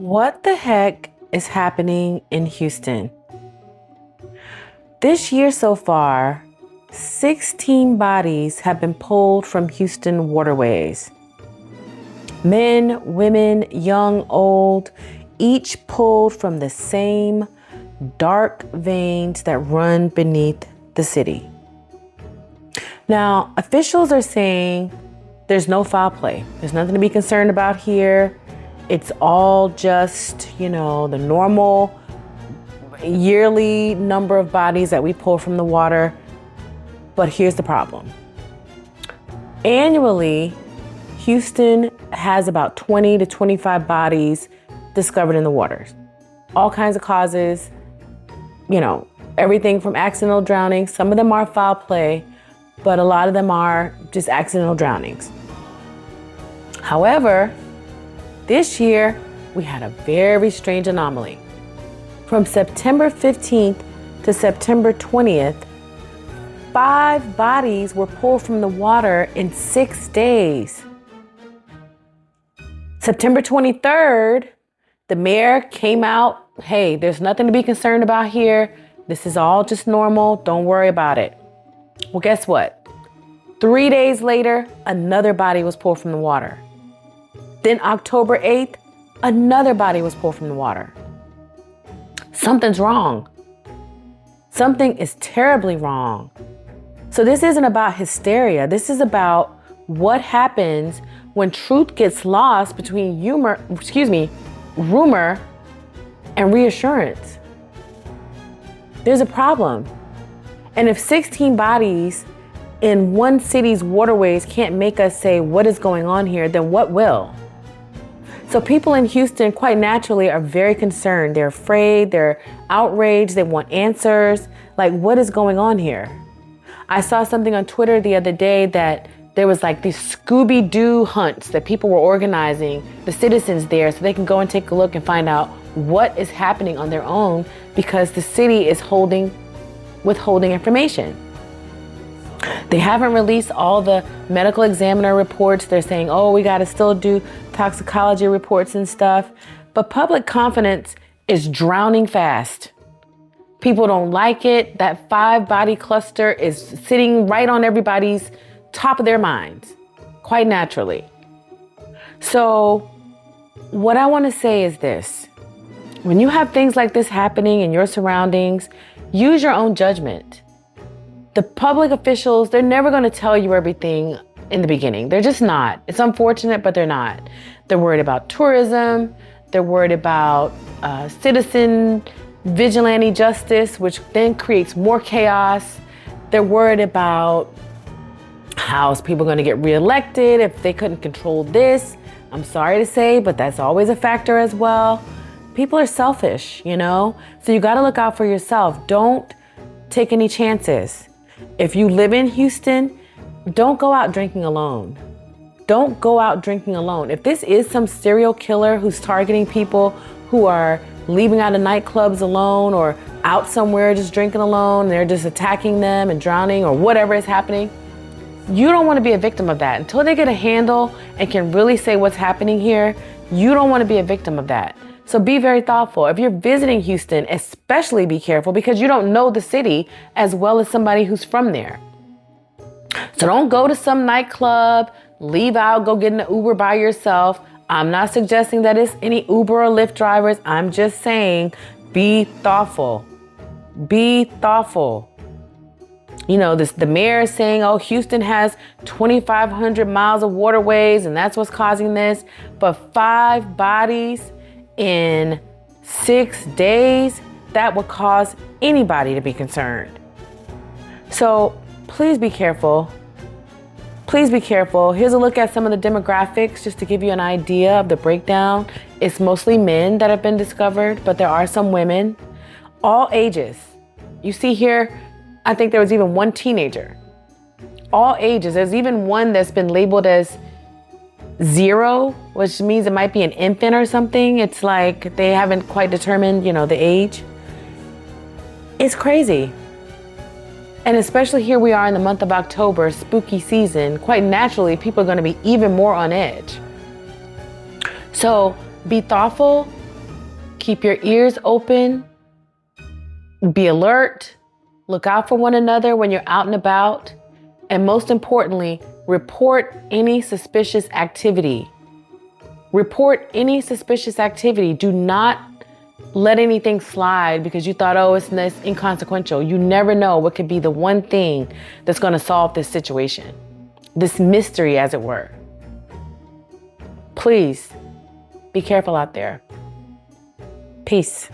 What the heck is happening in Houston? This year so far, 16 bodies have been pulled from Houston waterways. Men, women, young, old, each pulled from the same dark veins that run beneath the city. Now, officials are saying there's no foul play. There's nothing to be concerned about here. It's all just, the normal yearly number of bodies that we pull from the water. But here's the problem. Annually, Houston has about 20 to 25 bodies discovered in the waters. All kinds of causes, everything from accidental drowning. Some of them are foul play, but a lot of them are just accidental drownings. However, this year, we had a very strange anomaly. From September 15th to September 20th, 5 bodies were pulled from the water in 6 days. September 23rd, the mayor came out, hey, there's nothing to be concerned about here. This is all just normal. Don't worry about it. Well, guess what? 3 days later, another body was pulled from the water. Then October 8th, another body was pulled from the water. Something's wrong. Something is terribly wrong. So this isn't about hysteria. This is about what happens when truth gets lost between rumor and reassurance. There's a problem. And if 16 bodies in one city's waterways can't make us say what is going on here, then what will? So people in Houston, quite naturally, are very concerned. They're afraid, they're outraged, they want answers. Like, what is going on here? I saw something on Twitter the other day that there was like these Scooby-Doo hunts that people were organizing, the citizens there, so they can go and take a look and find out what is happening on their own because the city is withholding information. They haven't released all the medical examiner reports. They're saying, we got to still do toxicology reports and stuff. But public confidence is drowning fast. People don't like it. That 5-body cluster is sitting right on everybody's top of their minds, quite naturally. So what I want to say is this. When you have things like this happening in your surroundings, use your own judgment. The public officials, they're never going to tell you everything in the beginning. They're just not. It's unfortunate, but they're not. They're worried about tourism. They're worried about citizen vigilante justice, which then creates more chaos. They're worried about how's people going to get reelected if they couldn't control this. I'm sorry to say, but that's always a factor as well. People are selfish, So you got to look out for yourself. Don't take any chances. If you live in Houston, don't go out drinking alone. Don't go out drinking alone. If this is some serial killer who's targeting people who are leaving out of nightclubs alone or out somewhere just drinking alone, and they're just attacking them and drowning or whatever is happening, you don't want to be a victim of that. Until they get a handle and can really say what's happening here, you don't want to be a victim of that. So be very thoughtful. If you're visiting Houston, especially be careful because you don't know the city as well as somebody who's from there. So don't go to some nightclub, leave out, go get in an Uber by yourself. I'm not suggesting that it's any Uber or Lyft drivers. I'm just saying be thoughtful. Be thoughtful. The mayor is saying, Houston has 2,500 miles of waterways and that's what's causing this. But 5 bodies in 6 days, that would cause anybody to be concerned. So please be careful. Please be careful. Here's a look at some of the demographics just to give you an idea of the breakdown. It's mostly men that have been discovered, but there are some women. All ages. You see here, I think there was even one teenager. All ages. There's even one that's been labeled as 0, which means it might be an infant or something. It's like they haven't quite determined, the age. It's crazy. And especially here we are in the month of October, spooky season, quite naturally, people are going to be even more on edge. So be thoughtful, Keep your ears open. Be alert. Look out for one another when you're out and about. And most importantly, report any suspicious activity. Report any suspicious activity. Do not let anything slide because you thought, oh, it's inconsequential. You never know what could be the one thing that's going to solve this situation, this mystery, as it were. Please be careful out there. Peace.